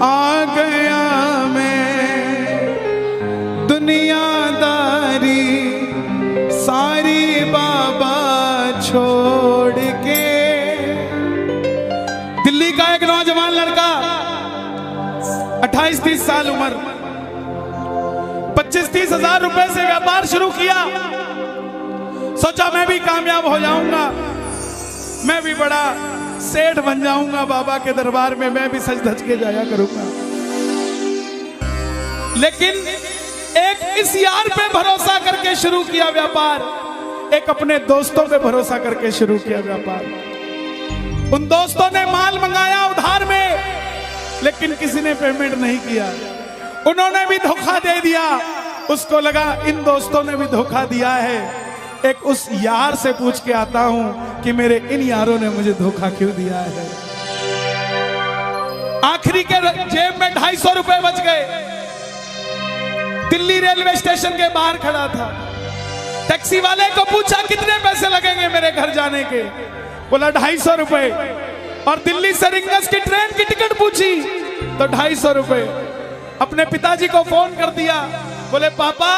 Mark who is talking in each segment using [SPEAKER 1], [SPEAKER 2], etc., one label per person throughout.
[SPEAKER 1] आ गया मैं दुनियादारी सारी बाबा छोड़ के। दिल्ली का एक नौजवान लड़का 28-30 साल उम्र 25-30 हजार रुपए से व्यापार शुरू किया। सोचा मैं भी कामयाब हो जाऊंगा, मैं भी बड़ा सेठ बन जाऊंगा, बाबा के दरबार में मैं भी सज धज के जाया करूंगा। लेकिन एक इस यार पे भरोसा करके शुरू किया व्यापार, एक अपने दोस्तों पे भरोसा करके शुरू किया व्यापार। उन दोस्तों ने माल मंगाया उधार में, लेकिन किसी ने पेमेंट नहीं किया। उन्होंने भी धोखा दे दिया। उसको लगा इन दोस्तों ने भी धोखा दिया है, एक उस यार से पूछ के आता हूं कि मेरे इन यारों ने मुझे धोखा क्यों दिया है। आखिरी के जेब में 250 रुपए बच गए। दिल्ली रेलवे स्टेशन के बाहर खड़ा था। टैक्सी वाले को पूछा कितने पैसे लगेंगे मेरे घर जाने के, बोला 250 रुपए। और दिल्ली से रिंगस की ट्रेन की टिकट पूछी तो 250 रुपए। अपने पिताजी को फोन कर दिया, बोले पापा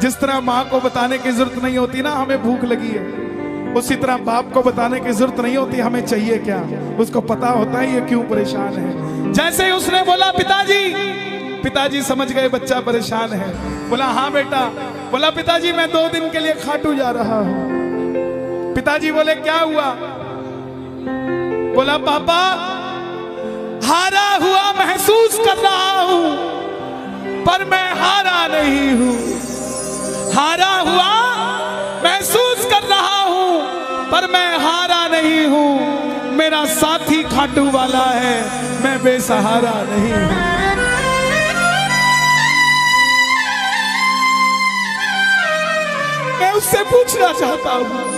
[SPEAKER 1] जिस तरह माँ को बताने की जरूरत नहीं होती ना हमें भूख लगी है, उसी तरह बाप को बताने की जरूरत नहीं होती हमें चाहिए क्या, उसको पता होता है ये क्यों परेशान है। जैसे ही उसने बोला पिताजी समझ गए बच्चा परेशान है। बोला हाँ बेटा। बोला पिताजी मैं 2 दिन के लिए खाटू जा रहा हूं। पिताजी बोले क्या हुआ? बोला पापा हारा हुआ महसूस कर रहा हूं, पर मैं हारा नहीं हूं। हारा हुआ महसूस कर रहा हूं, पर मैं हारा नहीं हूं। मेरा साथी खाटू वाला है, मैं बेसहारा नहीं हूं। मैं उससे पूछना चाहता हूं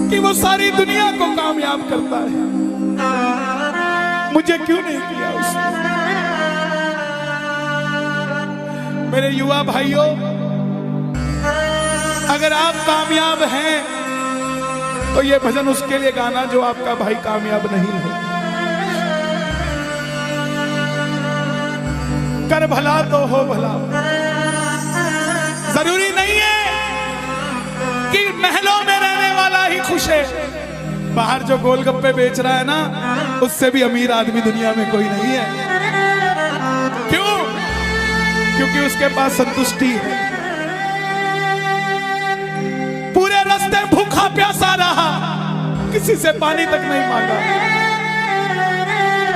[SPEAKER 1] कि वो सारी दुनिया को कामयाब करता है, मुझे क्यों नहीं किया उसने? मेरे युवा भाइयों, अगर आप कामयाब हैं तो ये भजन उसके लिए गाना जो आपका भाई कामयाब नहीं है। कर भला तो हो भला। जरूरी नहीं है कि महलों में रहने वाला ही खुश है। बाहर जो गोलगप्पे बेच रहा है ना, उससे भी अमीर आदमी दुनिया में कोई नहीं है। क्यों? क्योंकि उसके पास संतुष्टि है। पूरे रास्ते भूखा प्यासा रहा, किसी से पानी तक नहीं मांगा।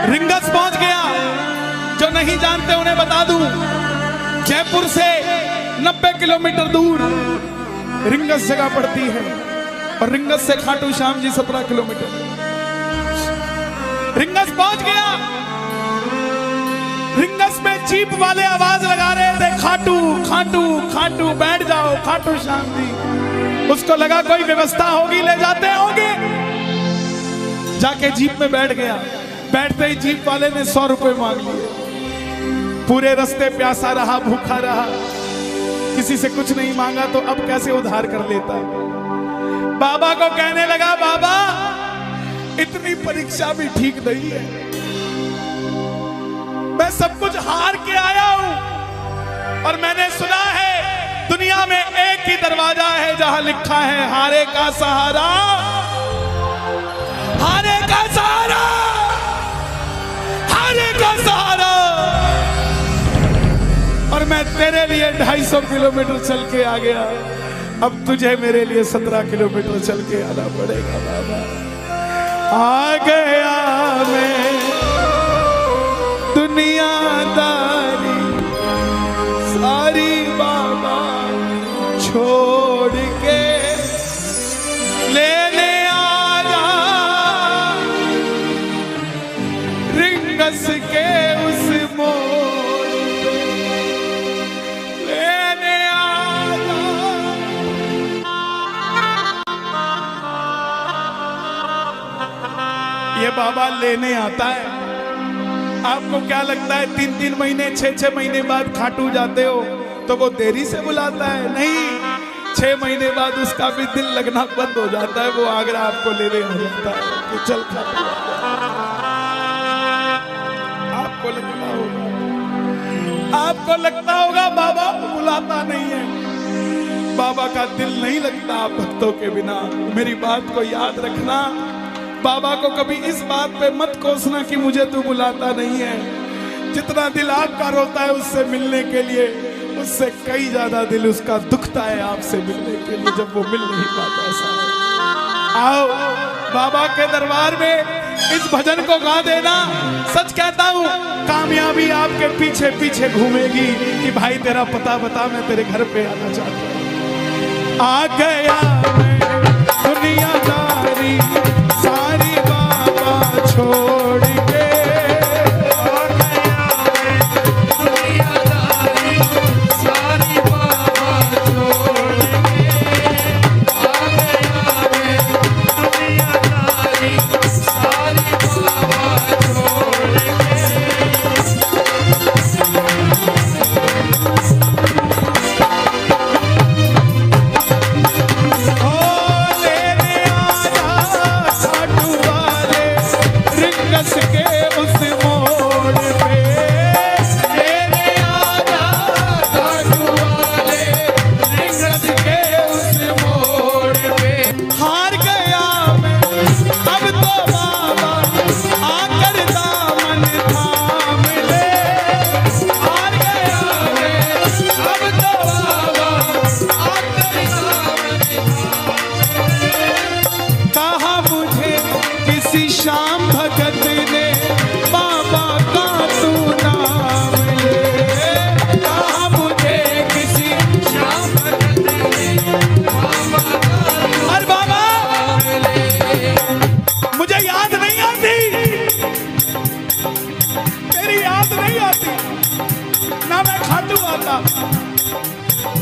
[SPEAKER 1] रिंगस पहुंच गया। जो नहीं जानते उन्हें बता दूं, जयपुर से 90 किलोमीटर दूर रिंगस जगह पड़ती है, और रिंगस से खाटू श्याम जी 17 किलोमीटर। रिंगस पहुंच गया। रिंगस में जीप वाले आवाज लगा रहे थे, खाटू खाटू खाटू बैठ जाओ खाटू श्याम जी। उसको लगा कोई व्यवस्था होगी, ले जाते होंगे। जाके जीप में बैठ गया। बैठते ही जीप वाले ने 100 रुपए मांग लिए। पूरे रास्ते प्यासा रहा, भूखा रहा, किसी से कुछ नहीं मांगा, तो अब कैसे उधार कर लेता। बाबा को कहने लगा बाबा इतनी परीक्षा भी ठीक नहीं है, मैं सब कुछ हार के आया हूं, और मैंने सुना है दुनिया में एक ही दरवाजा है जहां लिखा है हारे का सहारा, हारे का सहारा, हारे का सहारा। और मैं तेरे लिए 250 किलोमीटर चल के आ गया, अब तुझे मेरे लिए 17 किलोमीटर चल के आना पड़ेगा बाबा। आ गया मैं दुनियादारी सारी बाबा छोड़ के, लेने आया रिंगस के उस मोड़ पे, लेने आया। ये बाबा लेने आता है। आपको क्या लगता है 3-3 महीने 6-6 महीने बाद खाटू जाते हो तो वो देरी से बुलाता है? नहीं, 6 महीने बाद उसका भी दिल लगना बंद हो जाता है, वो आगरा आपको लेने हो जाता है कि चल खाटू। आपको लगता होगा बाबा बुलाता नहीं है, बाबा का दिल नहीं लगता आप भक्तों के बिना। मेरी बात को याद रखना, बाबा को कभी इस बात पे मत कोसना कि मुझे तू बुलाता नहीं है। जितना दिल आपका रोता है उससे मिलने के लिए, उससे कई ज्यादा दिल उसका दुखता है आपसे मिलने के लिए, जब वो मिल नहीं पाता। ऐसा आओ बाबा के दरबार में इस भजन को गा देना। सच कहता हूँ कामयाबी आपके पीछे पीछे घूमेगी कि भाई तेरा पता बता, मैं तेरे घर पे आना चाहता हूँ। आ गया मैं दुनियादारी सारी बाबा छोड़ के, आ गया मैं दुनियादारी सारी बाबा छोड़ के, आ गया मैं दुनियादारी सारी बाबा छोड़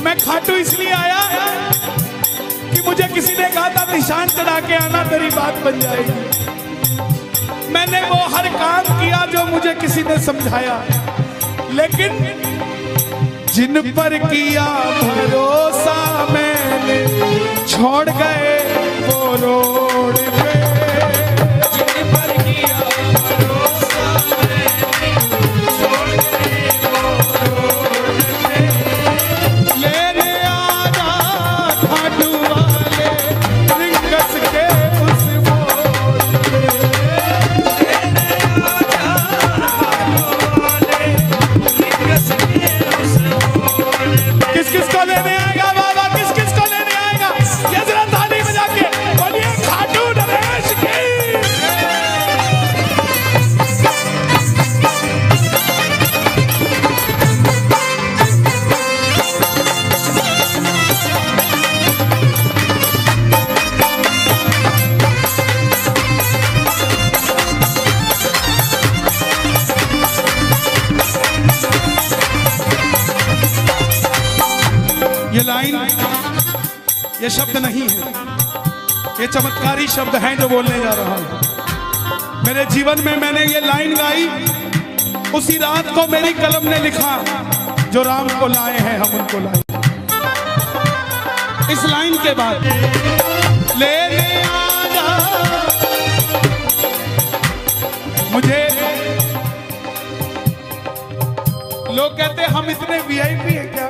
[SPEAKER 1] मैं खाटू इसलिए आया कि मुझे किसी ने कहा था निशान चढ़ा के आना, तेरी बात बन जाएगी। मैंने वो हर काम किया जो मुझे किसी ने समझाया, लेकिन जिन पर किया भरोसा मैंने छोड़ गए वो रोड पे। जिन पर किया भरोसा मैंने छोड़ गए वो रोड पे। लेने आजा खाटू वाले रिंगस के उस मोड़ पे। लेने आजा खाटू वाले रिंगस के उस मोड़ पे। किस किस को लेने आएगा बाबा, किस किस को लेने आएगा? ये जरा ताली बजा के बोलिए खाटू नरेश की। ये लाइन, ये शब्द नहीं है, ये चमत्कारी शब्द हैं जो बोलने जा रहा हूं। मेरे जीवन में मैंने ये लाइन गाई उसी रात को मेरी कलम ने लिखा, जो राम को लाए हैं हम उनको लाए। इस लाइन के बाद लेने आजा, मुझे लोग कहते हम इतने वीआईपी हैं क्या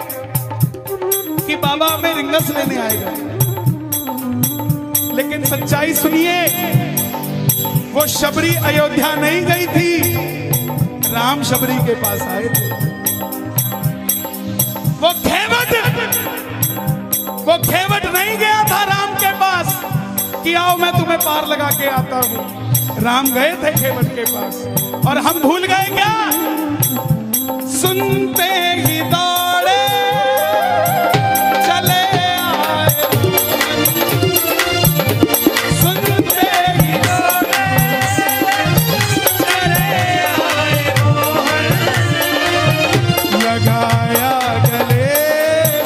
[SPEAKER 1] कि बाबा हमें रिंगस लेने आएगा, लेकिन सच्चाई सुनिए, वो शबरी अयोध्या नहीं गई थी, राम शबरी के पास आए थे। वो खेवट नहीं गया था राम के पास कि आओ मैं तुम्हें पार लगा के आता हूं। राम गए थे खेवट के पास, और हम भूल गए क्या? सुनते ही दौड़े चले आए, सुनते ही दौड़े चले आए मोहन, लगाया गले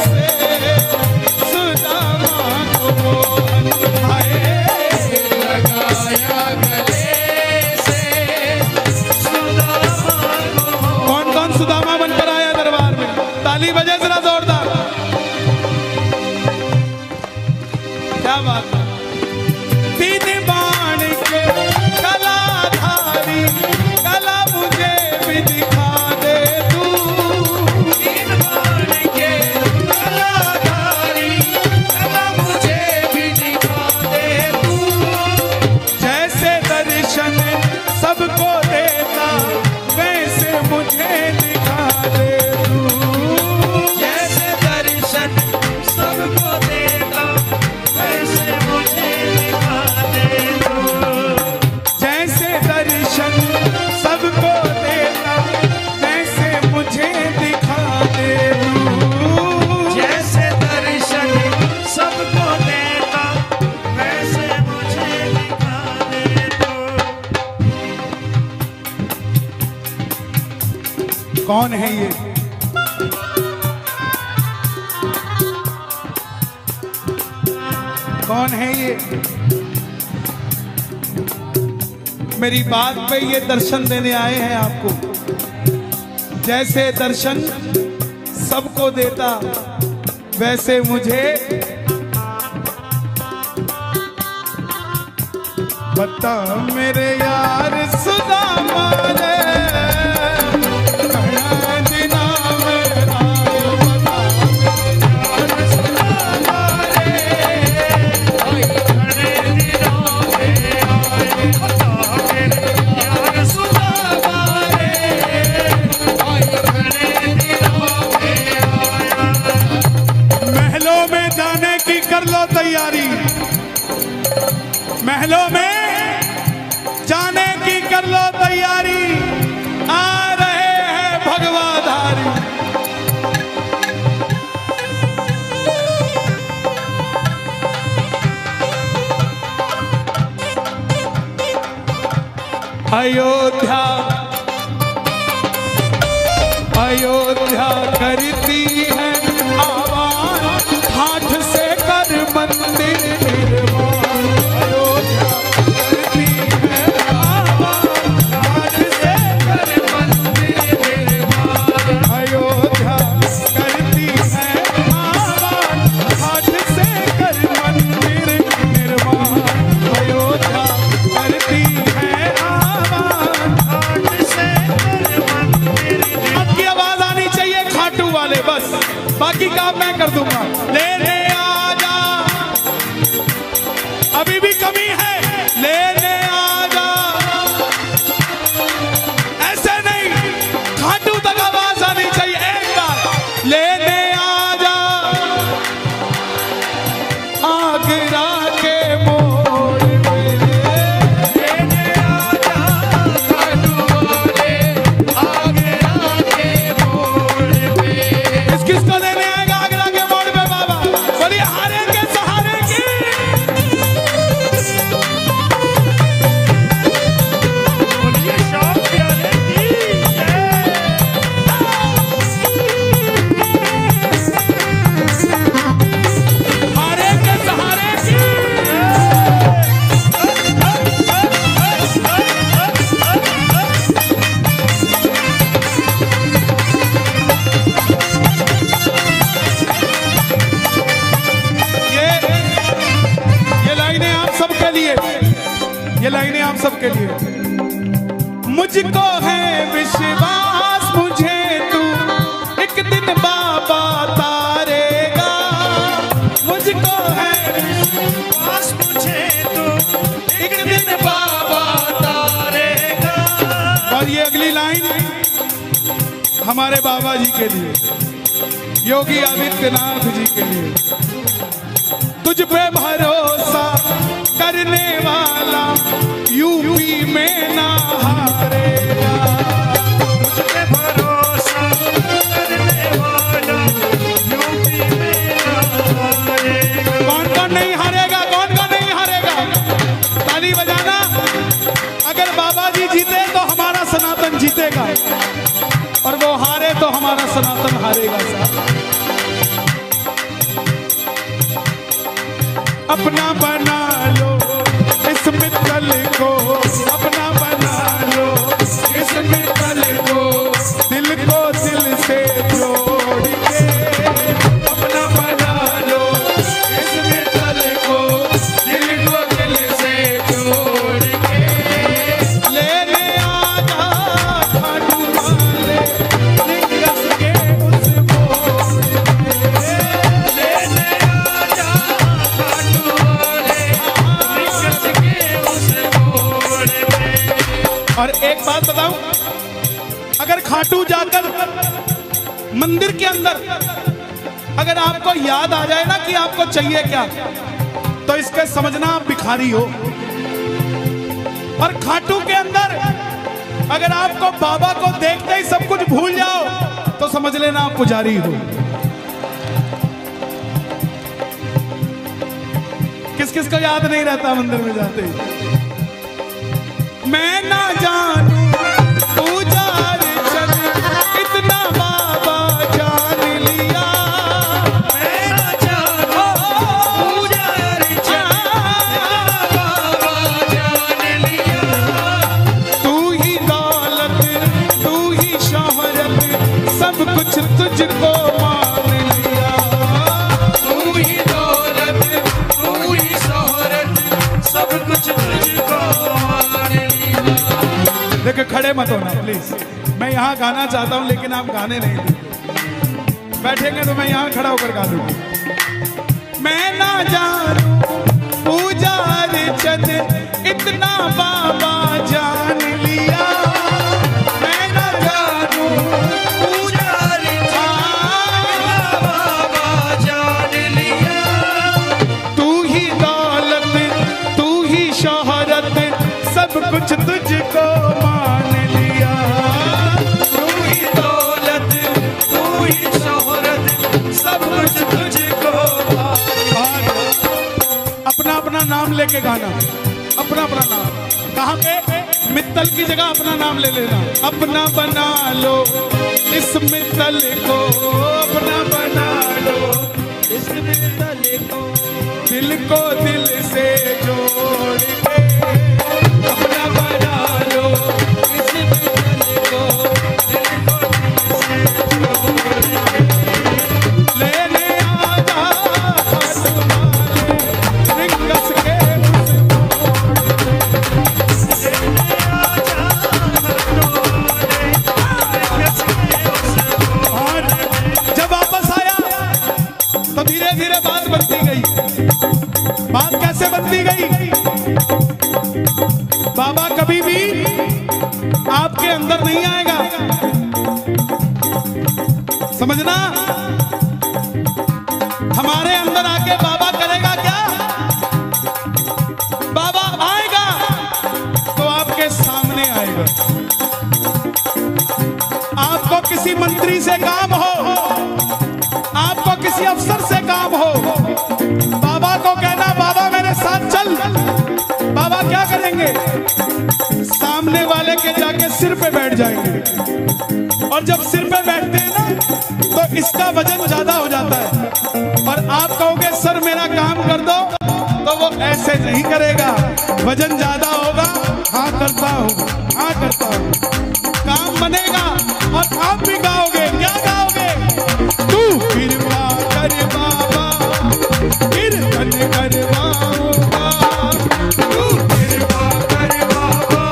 [SPEAKER 1] से सुदामा को मोहन, लगाया गले से सुदामा को। कौन कौन सुदामा बनकर आया दरबार? कौन है ये? कौन है ये? मेरी बात पे ये दर्शन देने आए हैं आपको। जैसे दर्शन सबको देता वैसे मुझे बता मेरे यार सुदामा रे, दिना मेरा बता यार सुदामा रे, दिना बता मेरे यार सुदामा रे, महलों में जाने की कर लो तैयारी, महलों में जाने की कर लो तैयारी, आ रहे हैं भगवाधारी। अयोध्या अयोध्या करती है आवाज, हाथ से कर मंदिर निर्माण। अयोध्या बाकी काम मैं कर दूंगा। लेने आजा, अभी भी कमी है, लेने आजा। ऐसे नहीं, खाटू तक आवाज आनी चाहिए एक बार। लेने आजा आगरा के मोड़ पे, लेने आजा खाटू वाले आगरा के मोड़ पे। किसको लेने आएगा आगरा के मोड़ पे बाबा? बोलिए हारे के सहारे की। बोलिए शाम प्यारे की हारे के सहारे की। ये लाइनें आप सबके लिए। मुझको है विश्वास मुझे तू एक दिन बाबा तारेगा, मुझको है विश्वास मुझे तू एक दिन बाबा तारेगा। और ये अगली लाइन हमारे बाबा जी के लिए, योगी आदित्यनाथ जी के लिए। तुझ पे भरोसा करने वाला यूपी में ना हारेगा, तुझ पे भरोसा करने वाला यूपी में ना हारेगा। कौन कौन नहीं हारेगा? कौन कौन नहीं हारेगा? ताली बजाना। अगर बाबा जी जीते तो हमारा सनातन जीतेगा, और वो हारे तो हमारा सनातन हारेगा। साहब अपना बना लो इस मित्तल को, अपना बना लो इस मित्तल को, दिल को दिल से जोड़ के। अपना बना लो इस मित्तल को, दिल को दिल से जोड़ के। लेने आजा खाटू वाले लिंगस के उस मोड़ पे, लेने आजा खाटू वाले लिंगस के उस मोड़ पे। और एक बात बताऊं, अगर खाटू जाकर मंदिर के अंदर अगर आपको याद आ जाए ना कि आपको चाहिए क्या, तो इसके समझना आप भिखारी हो। और खाटू के अंदर अगर आपको बाबा को देखते ही सब कुछ भूल जाओ, तो समझ लेना आप पुजारी हो। किस किस को याद नहीं रहता मंदिर में जाते ही? मैं ना जानू पूजा अर्चन इतनी देखो खड़े मत होना प्लीज, मैं यहाँ गाना चाहता हूँ लेकिन आप गाने नहीं देंगे। बैठेंगे तो मैं यहाँ खड़ा होकर गा दूंगा। मैं ना जानू पूजा अर्चन इतना बाबा जान लिया, मैं ना जानू पूजा अर्चन बाबा जान लिया। तू ही दौलत तू ही शोहरत सब कुछ तुझको मान लिया। तू ही दौलत तू ही शोहरत सब कुछ तुझको मान लिया। अपना अपना नाम लेके गाना, अपना अपना नाम। कहाँ पे? मित्तल की जगह अपना नाम ले लेना। अपना बना लो इस मित्तल को, अपना बना लो इस मित्तल को, दिल को दिल से जोड़ के अपना बना लो इस मित्तल को, दिल को दिल से जोड़ के लेने आजा आसमां रिंगस के धीरे धीरे बात बनती गई। बात कैसे बनती गई? बाबा कभी भी आपके अंदर नहीं आएगा, समझना। हमारे अंदर आके बाबा करेगा क्या? बाबा आएगा तो आपके सामने आएगा। आपको किसी मंत्री से काम हो, आपको किसी अफसर से काम हो, बाबा को कहना बाबा मेरे साथ चल। बाबा क्या करेंगे? सामने वाले के जाके सिर पे बैठ जाएंगे, और जब सिर पे बैठते हैं ना तो इसका वजन ज्यादा हो जाता है, और आप कहोगे सर मेरा काम कर दो, तो वो ऐसे नहीं करेगा। वजन ज्यादा होगा, हाँ करता हूँ, हाँ करता हूँ, काम बनेगा और आप भी गाओगे। क्या गाओगे? तू कृपा कर बाबा कीर्तन करवाऊंगा, तू कृपा कर बाबा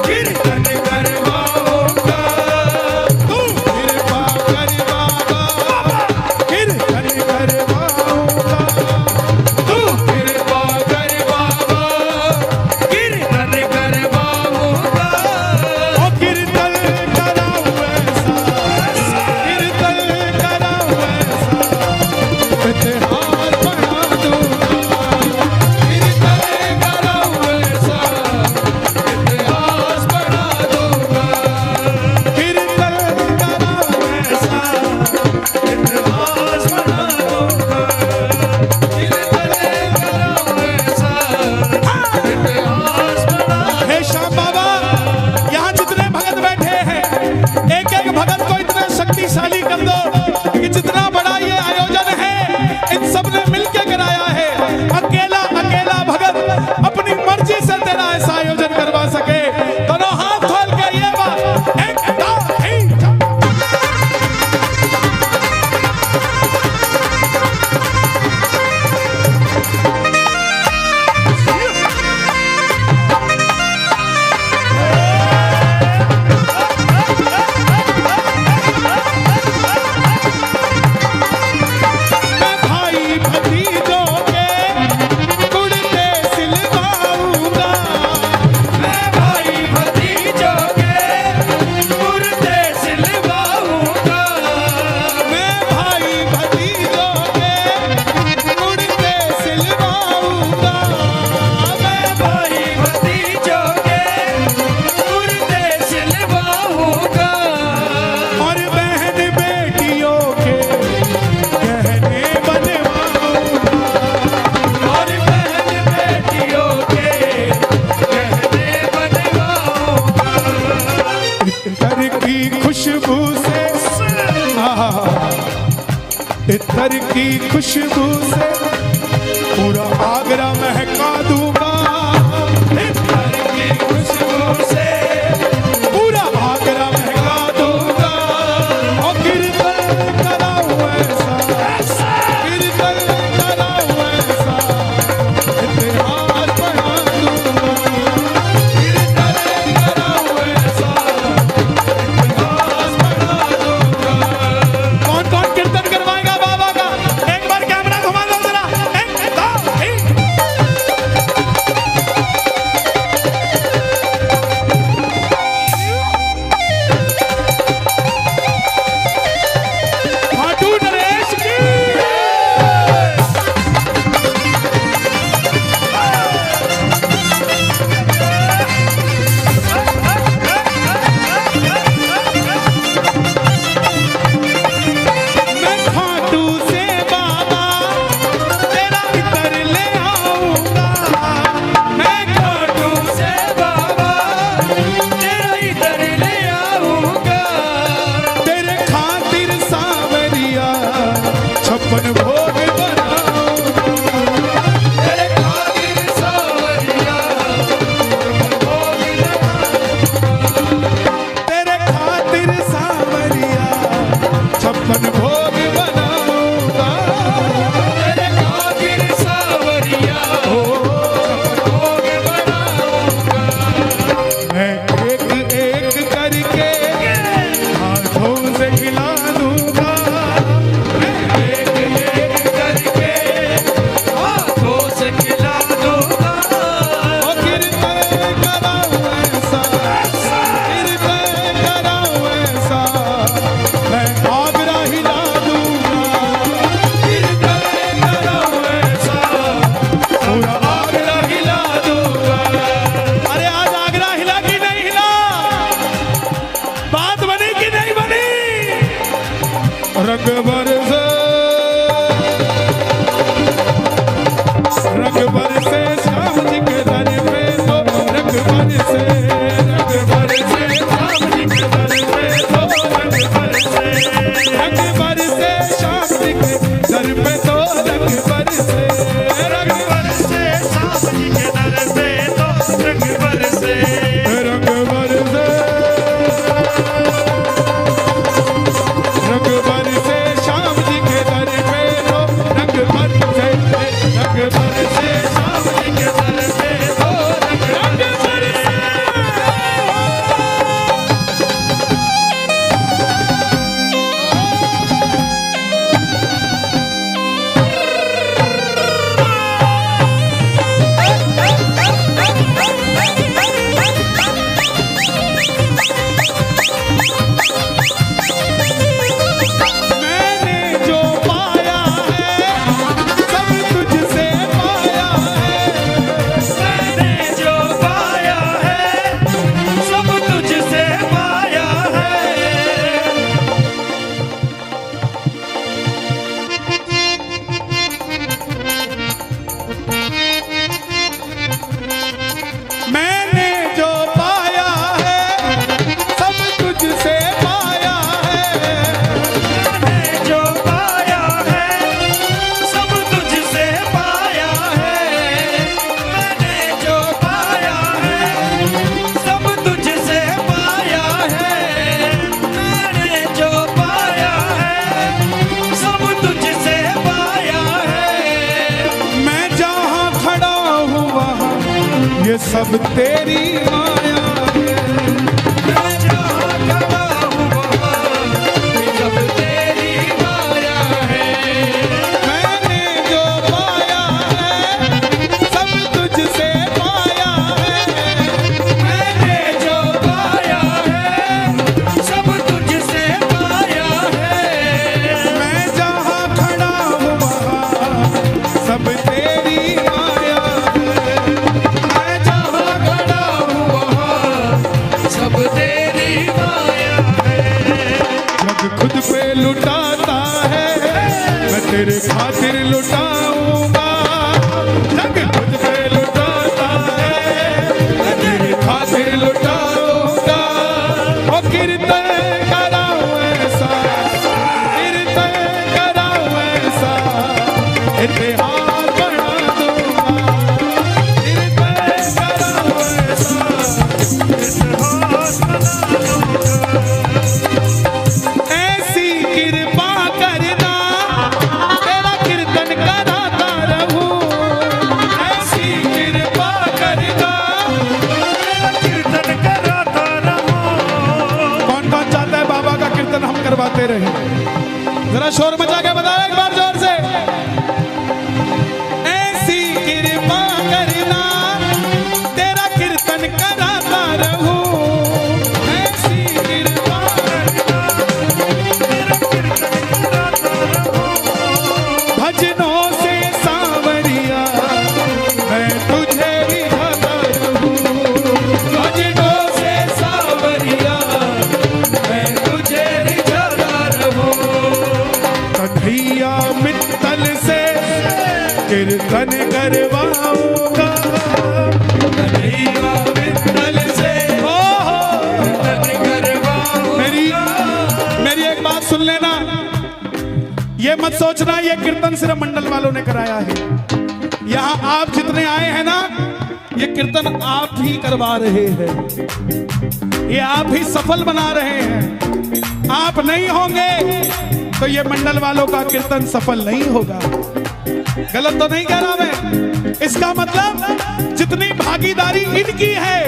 [SPEAKER 1] कीर्तन करवाऊंगा, तू कृपा कर बाबा कीर्तन करवाऊंगा, तू कृपा कर बाबा कीर्तन करवाऊंगा। ओ कीर्तन कराऊं ऐसा, कीर्तन कराऊं ऐसा, इतिहास बना दूंगा। कीर्तन कराऊं ऐसा, इतिहास बना दूंगा। कीर्तन कराऊं ऐसा, इतिहास बना दूंगा। कीर्तन कराऊं ऐसा, इतिहास बना। हे श्याम बाबा, यहाँ जितने भगत बैठे हैं, एक एक भगत को इतना शक्तिशाली कर दो कि जितना बड़ा ये आयोजन है इन सब ने मिलके कराया है। अकेला अकेला भगत अपनी मर्जी से तेरा ऐसा आयोजन करवा सके। दोनों हाथ खोल के ये बात एक दो तीन चार। मैं भाई भतीजों के कुर्ते सिलवाऊंगा, मैं भाई भतीजों के कुर्ते सिलवाऊंगा, मैं भाई भतीजों के कुर्ते सिलवाऊंगा, मैं भाई भतीजों के कुर्ते सिलवाऊंगा। और बहन बेटियों के गहने बनवाऊंगा, और बहन बेटियों के गहने बनवाऊंगा। इत्र की खुशबू से, इत्र की खुशबू से पूरा आगरा महका दूंगा। इत्र की खुशबू से पूरा आगरा महका दूंगा। और कीर्तन कराऊं ऐसा, कीर्तन कराऊं ऐसा, इतिहास बना दूंगा। कीर्तन कराऊं रंग बरसे श्याम जी के दर पे तो रंग बरसे श्याम जी के दर पे तो रंग बरसे श्याम जी के दर पे तो रंग बरसे
[SPEAKER 2] श्याम जी के दर पे तो रंग बरसे
[SPEAKER 1] रंग बरसे श्याम जी के दर पे तो रंग बरसे
[SPEAKER 2] श्याम जी के दर पे तो रंग बरसे
[SPEAKER 1] मैंने जो पाया है सब तुझसे पाया है
[SPEAKER 2] मैंने जो पाया है सब तुझसे पाया है
[SPEAKER 1] मैंने जो पाया है सब तुझसे पाया है
[SPEAKER 2] मैंने जो पाया है सब तुझसे पाया है मैंने जो पाया है सब तुझसे पाया है मैंने जो पाया है सब तुझसे पाया है
[SPEAKER 1] मैं जहाँ खड़ा हूँ वहाँ ये सब तेरी माया है
[SPEAKER 2] मैं जहाँ खड़ा हूँ वहाँ ये सब तेरी माया है
[SPEAKER 1] मैंने जो पाया है सब तुझसे पाया है
[SPEAKER 2] मैंने जो पाया है सब तुझसे पाया है
[SPEAKER 1] मैं जहाँ खड़ा हूँ वहाँ सब तेरी माया है
[SPEAKER 2] मैं जहाँ खड़ा हूँ वहाँ सब तेरी माया है
[SPEAKER 1] जग खुद पे लुटाता है मैं तेरे खातिर लुटाऊंगा जग खुद पे लुटाता है मैं तेरे खातिर लुटाऊंगा ओ कीर्तन कराऊं ऐसा कीर्तन कराऊं ऐसा इतिहास बना दूंगा कीर्तन कराऊं ऐसा
[SPEAKER 2] इतिहास बना दूंगा
[SPEAKER 1] ऐसी कृपा करना तेरा कीर्तन कराता रहूं ऐसी कृपा करना
[SPEAKER 2] तेरा कीर्तन कराता रहूं
[SPEAKER 1] कौन कौन चाहता है बाबा का कीर्तन हम करवाते रहे जरा शोर मचा के बताओ एक बार जोर से ऐसी कृपा करना तेरा कीर्तन कराता रहूं ऐसी कृपा करना
[SPEAKER 2] तेरा कीर्तन कराता रहूं
[SPEAKER 1] भजनों से सांवरिया मैं तुझे रिझाता रहूं भजनों से सांवरिया
[SPEAKER 2] मैं तुझे रिझाता रहूं
[SPEAKER 1] कन्हैया मित्तल से कीर्तन करवाऊंगा
[SPEAKER 2] कन्हैया मित्तल से
[SPEAKER 1] हो
[SPEAKER 2] कीर्तन करवाऊंगा
[SPEAKER 1] मेरी एक बात सुन लेना ये मत सोचना ये कीर्तन सिर्फ मंडल वालों ने कराया है यहाँ आप जितने आए हैं ना ये कीर्तन आप ही करवा रहे हैं ये आप ही सफल बना रहे हैं आप नहीं होंगे तो ये मंडल वालों का कीर्तन सफल नहीं होगा गलत तो नहीं कह रहा मैं इसका मतलब जितनी भागीदारी इनकी है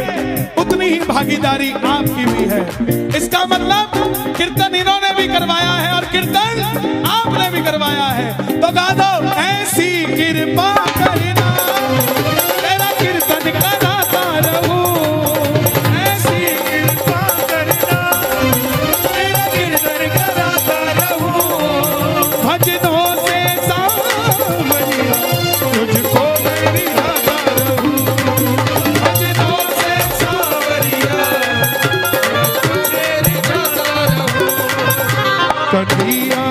[SPEAKER 1] उतनी ही भागीदारी आपकी भी है इसका मतलब कीर्तन इन्होंने भी करवाया है और कीर्तन आपने भी करवाया है तो गा दो ऐसी कृपा करना तेरा कीर्तन कराता रहूं
[SPEAKER 2] ऐसी कृपा करना तेरा कीर्तन कराता रहूं
[SPEAKER 1] भजनों से सांवरिया तुझको मैं रिझाता रहूं
[SPEAKER 2] भजनों से सांवरिया मैं तुझे रिझाता रहूं
[SPEAKER 1] कन्हैया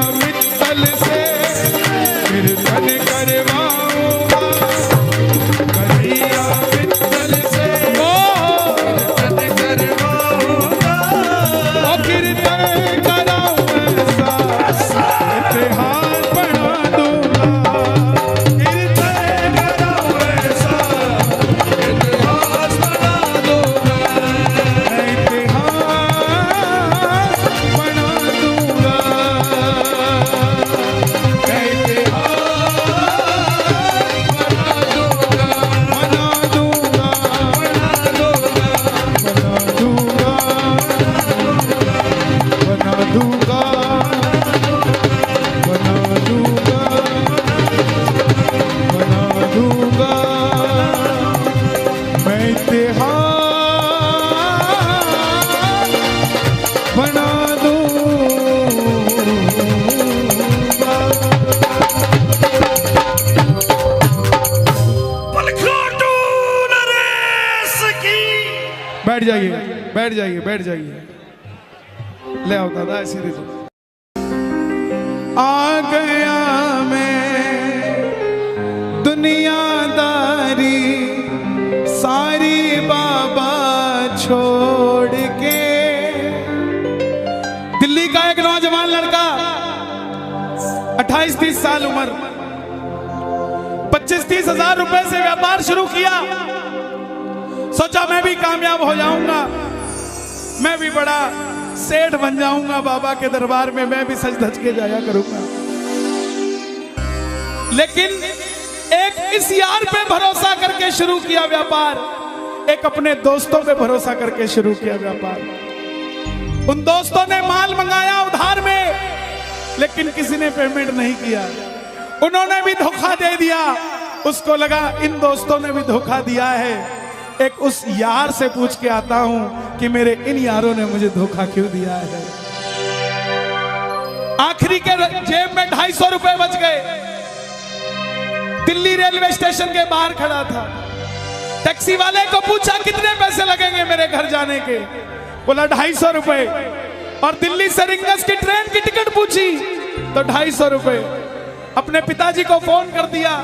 [SPEAKER 1] बैठ जाइए, बैठ जाइए, बैठ जाइए। ले आओ दादा, ऐसे दे दो। आ गया मैं दुनियादारी सारी बाबा छोड़ के। दिल्ली का एक नौजवान लड़का 28-30 साल उम्र, 25-30 हजार रुपए से व्यापार शुरू किया। सोचा मैं भी कामयाब हो जाऊंगा, मैं भी बड़ा सेठ बन जाऊंगा, बाबा के दरबार में मैं भी सज धज के जाया करूंगा। लेकिन एक इस यार पे भरोसा करके शुरू किया व्यापार, एक अपने दोस्तों पे भरोसा करके शुरू किया व्यापार। उन दोस्तों ने माल मंगाया उधार में, लेकिन किसी ने पेमेंट नहीं किया। उन्होंने भी धोखा दे दिया। उसको लगा इन दोस्तों ने भी धोखा दिया है। एक उस यार से पूछ के आता हूं कि मेरे इन यारों ने मुझे धोखा क्यों दिया है। आखिरी के जेब में 250 रुपए बच गए। दिल्ली रेलवे स्टेशन के बाहर खड़ा था। टैक्सी वाले को पूछा कितने पैसे लगेंगे मेरे घर जाने के। बोला 250 रुपए। और दिल्ली से रिंगस की ट्रेन की टिकट पूछी तो 250 रुपए। अपने पिताजी को फोन कर दिया।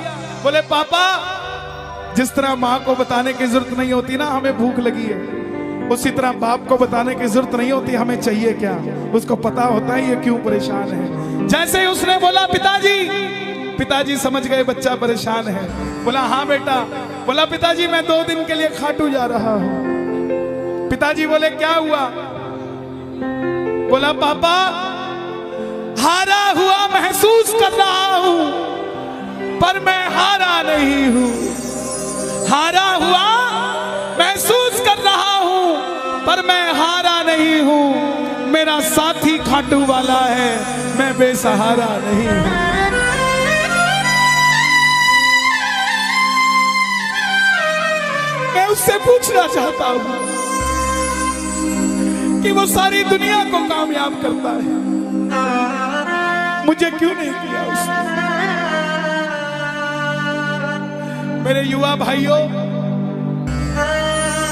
[SPEAKER 1] बोले पापा, जिस तरह माँ को बताने की जरूरत नहीं होती ना हमें भूख लगी है, उसी तरह बाप को बताने की जरूरत नहीं होती हमें चाहिए क्या। उसको पता होता है ये क्यों परेशान है। जैसे ही उसने बोला पिताजी, पिताजी समझ गए बच्चा परेशान है। बोला हाँ बेटा। बोला पिताजी मैं 2 दिन के लिए खाटू जा रहा हूं। पिताजी बोले क्या हुआ। बोला पापा, हारा हुआ महसूस कर रहा हूं, पर मैं हारा नहीं हूं। हारा हुआ महसूस कर रहा हूं, पर मैं हारा नहीं हूं। मेरा साथी खाटू वाला है, मैं बेसहारा नहीं हूं। मैं उससे पूछना चाहता हूं कि वो सारी दुनिया को कामयाब करता है, मुझे क्यों नहीं किया उसने। मेरे युवा भाइयों,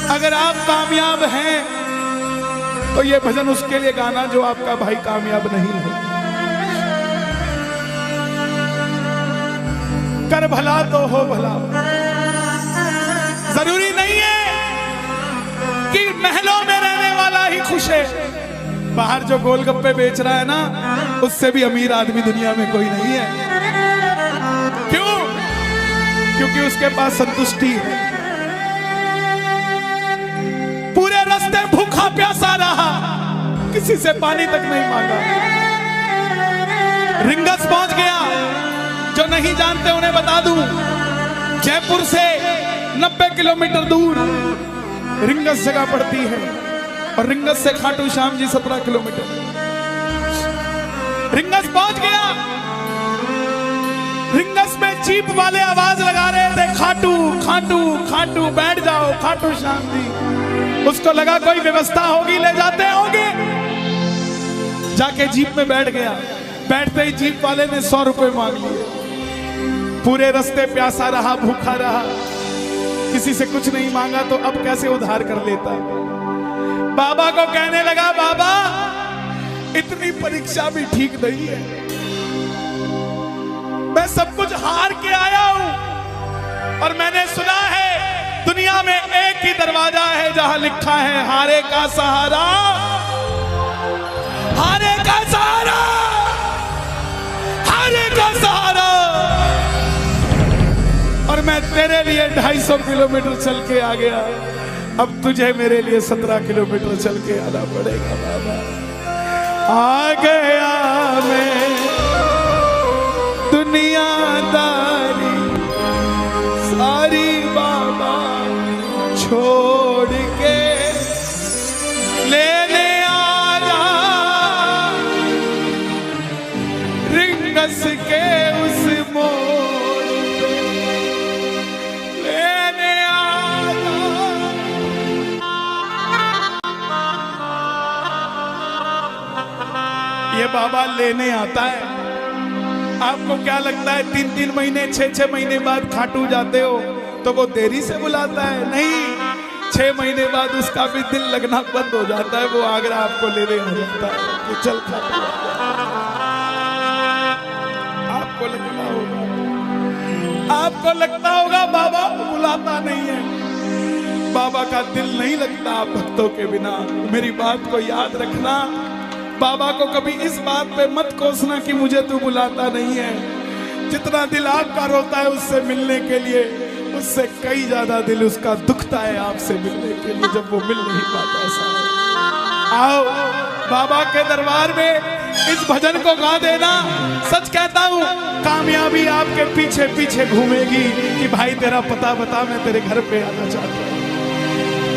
[SPEAKER 1] अगर आप कामयाब हैं तो ये भजन उसके लिए गाना जो आपका भाई कामयाब नहीं है। कर भला तो हो भला। जरूरी नहीं है कि महलों में रहने वाला ही खुश है। बाहर जो गोलगप्पे बेच रहा है ना, उससे भी अमीर आदमी दुनिया में कोई नहीं है। क्यों? क्योंकि उसके पास संतुष्टि है। पूरे रास्ते भूखा प्यासा रहा, किसी से पानी तक नहीं मांगा। रिंगस पहुंच गया। जो नहीं जानते उन्हें बता दूं, जयपुर से 90 किलोमीटर दूर रिंगस जगह पड़ती है और रिंगस से खाटू श्याम जी 17 किलोमीटर। रिंगस पहुंच गया। रिंगस में जीप वाले आवाज लगा रहे थे, खाटू खाटू खाटू, बैठ जाओ खाटू श्याम जी। उसको लगा कोई व्यवस्था होगी, ले जाते होंगे। जाके जीप में बैठ गया। बैठते ही जीप वाले ने 100 रुपए मांग लिए। पूरे रास्ते प्यासा रहा, भूखा रहा, किसी से कुछ नहीं मांगा तो अब कैसे उधार कर लेता। बाबा को कहने लगा, बाबा इतनी परीक्षा भी ठीक नहीं है, मैं सब कुछ हार के आया हूं और मैंने सुना है दुनिया में एक ही दरवाजा है जहां लिखा है हारे का सहारा, हारे का सहारा, हारे का सहारा। और मैं तेरे लिए 250 किलोमीटर चल के आ गया, अब तुझे मेरे लिए 17 किलोमीटर चल के आना पड़ेगा। बाबा आ गया मैं दुनियादारी सारी बाबा छोड़ के, लेने आजा रिंगस के उस मोड़ पे, लेने आजा। ये बाबा लेने आता है। आपको क्या लगता है 3-3 महीने 6-6 महीने बाद खाटू जाते हो तो वो देरी से बुलाता है? नहीं, 6 महीने बाद उसका भी दिल लगना बंद हो जाता है, वो आगरा आपको लेने आ जाता है कि चल खा। आपको लगता होगा बाबा बुलाता नहीं है। बाबा का दिल नहीं लगता आप भक्तों के बिना। मेरी बात को याद रखना, बाबा को कभी इस बात पे मत कोसना कि मुझे तू बुलाता नहीं है। जितना दिल आपका रोता है उससे मिलने के लिए, उससे कई ज्यादा दिल उसका दुखता है आपसे मिलने के लिए, जब वो मिल नहीं पाता। ऐसा आओ बाबा के दरबार में इस भजन को गा देना। सच कहता हूँ, कामयाबी आपके पीछे पीछे घूमेगी कि भाई तेरा पता बता, मैं तेरे घर पे आना चाहता हूँ।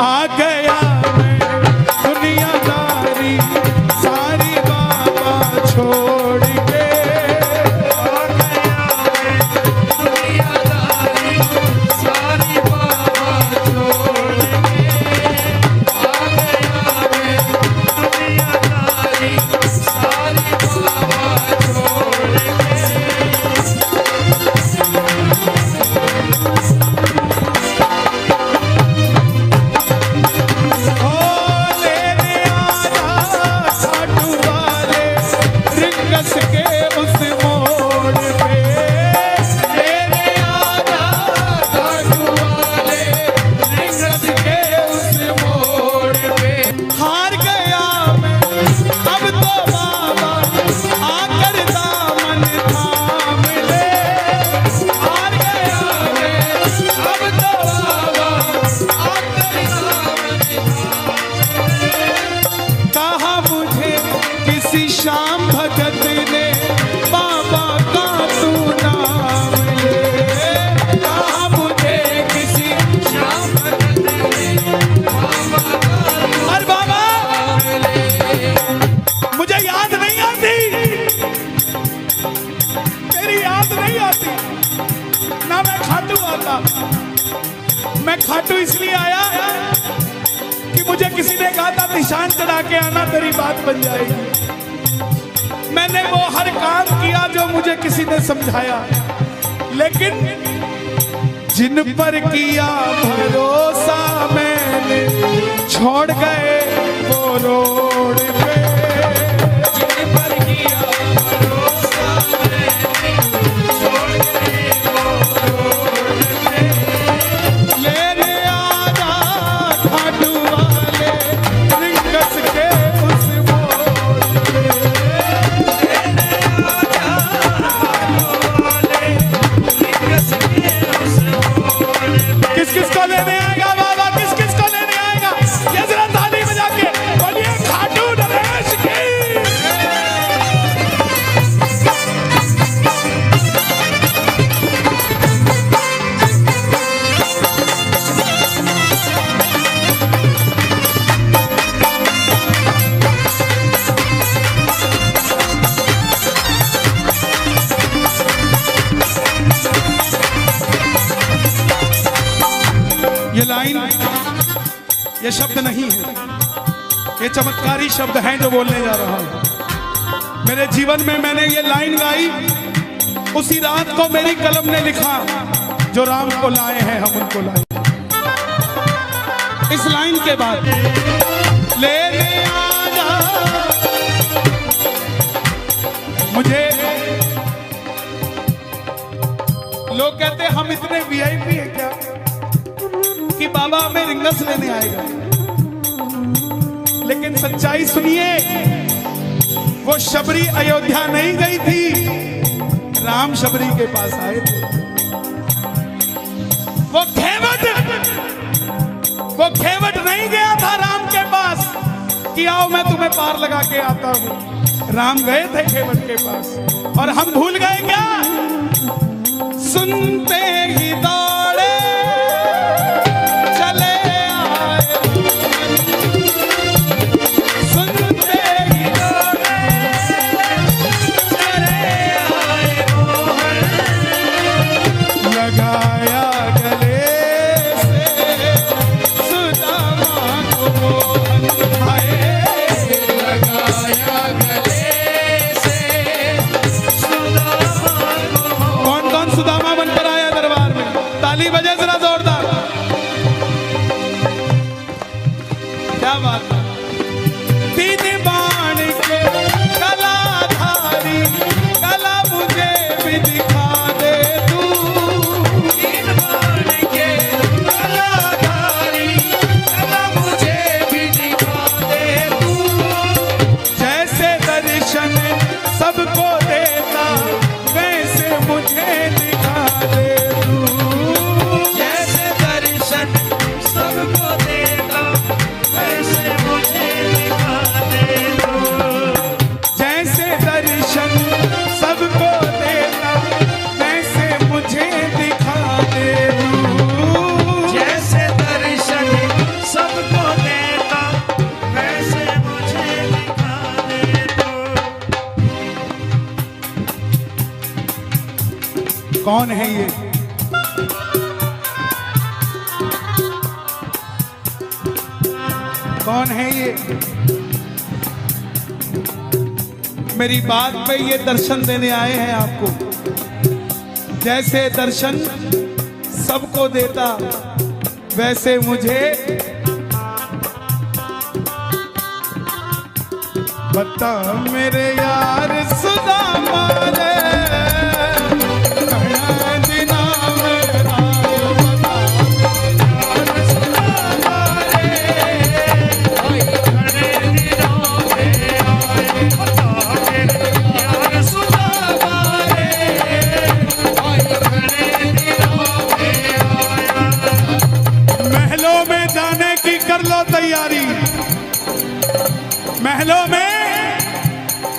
[SPEAKER 1] आ गया मैं दुनियादारी सारी बाबा छोड़ के,
[SPEAKER 2] आ गया मैं दुनियादारी सारी बाबा छोड़ के, आ गया मैं दुनियादारी सारी बाबा छोड़ के।
[SPEAKER 1] श्याम भगत ने बाबा का तू नाम ले, कहा मुझे किसी
[SPEAKER 2] श्याम भगत ने बाबा का
[SPEAKER 1] अरे बाबा मुझे याद नहीं आती, तेरी याद नहीं आती ना। मैं खाटू आता, मैं खाटू इसलिए आया कि मुझे किसी ने कहा था निशान चढ़ा के आना, तेरी बात बन जाएगी। मैंने वो हर काम किया जो मुझे किसी ने समझाया, लेकिन जिन पर किया भरोसा मैंने छोड़ गए वो रोड पे,
[SPEAKER 2] जिन पर किया भरोसा मैंने छोड़ गए वो रोड पे।
[SPEAKER 1] लेने आजा खाटू वाले रिंगस के उस मोड़ पे, किस किस को लेने आएगा बाबा, किस किस को लेने आएगा? ये जरा ताली बजा के बोलिए खाटू नरेश की। ये लाइन, ये शब्द नहीं है, ये चमत्कारी शब्द हैं जो बोलने जा रहा हूं। मेरे जीवन में मैंने ये लाइन गाई, उसी रात को मेरी कलम ने लिखा, जो राम को लाए हैं हम उनको लाए। इस लाइन के बाद लेने आजा, मुझे लोग कहते हम इतने वीआईपी हैं क्या कि बाबा हमें रिंगस लेने आएगा, लेकिन सच्चाई सुनिए, वो शबरी अयोध्या नहीं गई थी, राम शबरी के पास आए थे। वो घेवट नहीं गया था राम के पास कि आओ मैं तुम्हें पार लगा के आता हूं। राम गए थे घेवट के पास, और हम भूल गए क्या? सुनते ही दौड़े चले आए, सुनते ही दौड़े चले आए, लगाया गले से सुदामा को मोहन आए,
[SPEAKER 2] लगाया गले से सुदामा को।
[SPEAKER 1] कौन कौन सुदामा बनकर आया दरबार में? तीन बाण के कलाधारी कला मुझे भी दिखा दे तू।
[SPEAKER 2] तीन बाण के कलाधारी कला मुझे भी दिखा दे तू।
[SPEAKER 1] जैसे दर्शन सबको देता वैसे मुझे दिखा दे तू।
[SPEAKER 2] जैसे दर्शन सबको देता वैसे मुझे दिखा दे तू।
[SPEAKER 1] जैसे दर्शन सबको देता वैसे मुझे दिखा दे तू।
[SPEAKER 2] जैसे दर्शन सबको देता वैसे मुझे दिखा दे तू।
[SPEAKER 1] कौन है ये? कौन है ये? मेरी बात पे ये दर्शन देने आए हैं आपको। जैसे दर्शन सबको देता वैसे मुझे बता मेरे यार सुदामा रे, कहना दिना मेरा बता यार सुदामा रे।
[SPEAKER 2] आई खड़े दिनों में आए बता मेरे यार सुदामा रे। आई खड़े दिनों में आया।
[SPEAKER 1] महलों में जाने की कर लो तैयारी, महलों में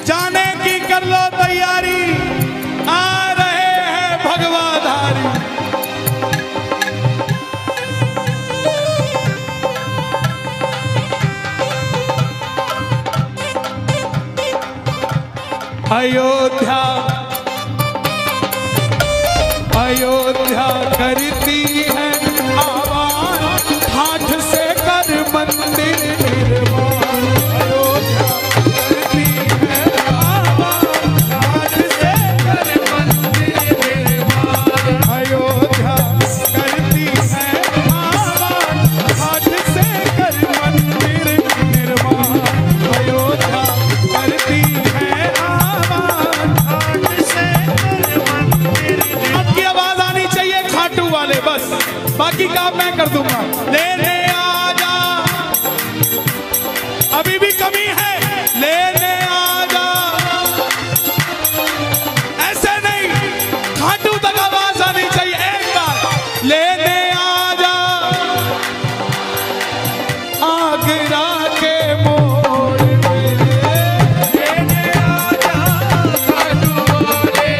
[SPEAKER 1] जाने की कर लो तैयारी, आ रहे हैं भगवाधारी। अयोध्या अयोध्या करती है आवाज, हाथ से कर मंदिर निर्माण। अयोध्या करती है आवाज, हाथ से कर मंदिर निर्माण। अयोध्या करती है आवाज, हाथ से कर मंदिर निर्माण। अयोध्या करती है आवाज,
[SPEAKER 2] हाथ से कर मंदिर
[SPEAKER 1] आपकी आवाज आनी चाहिए खाटू वाले, बस बाकी काम मैं कर दूंगा। लेने आजा, अभी भी कमी है, लेने आजा। ऐसे नहीं, खाटू तक आवाज आनी चाहिए एक बार। लेने आजा आगरा के मोड़ पे,
[SPEAKER 2] लेने आजा खाटू वाले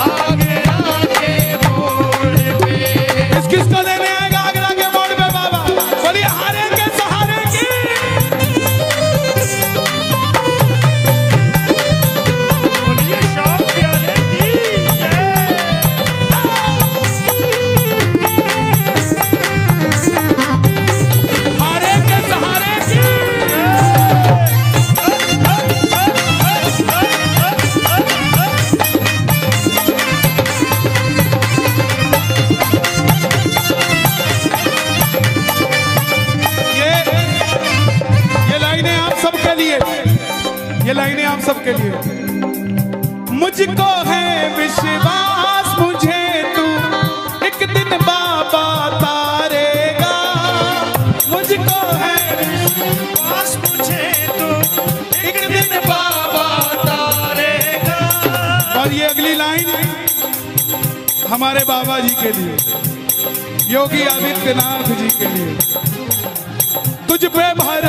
[SPEAKER 2] आगरा के मोड़ पे।
[SPEAKER 1] किसको लेने आएगा आगरा के मोड़ पे बाबा? बोलिए हारे के सहारे की।
[SPEAKER 2] बोलिए शाम प्यारे की जय।
[SPEAKER 1] हारे के सहारे की। ये लाइनें आप सबके लिए, ये लाइनें आप सबके लिए। मुझको है विश्वास मुझे तू एक दिन बाबा तारेगा। मुझको है
[SPEAKER 2] पास मुझे तो एक दिन बाबा तारेगा।
[SPEAKER 1] और ये अगली लाइन हमारे बाबा जी के लिए, योगी आदित्यनाथ जी के लिए। तुझ पे भर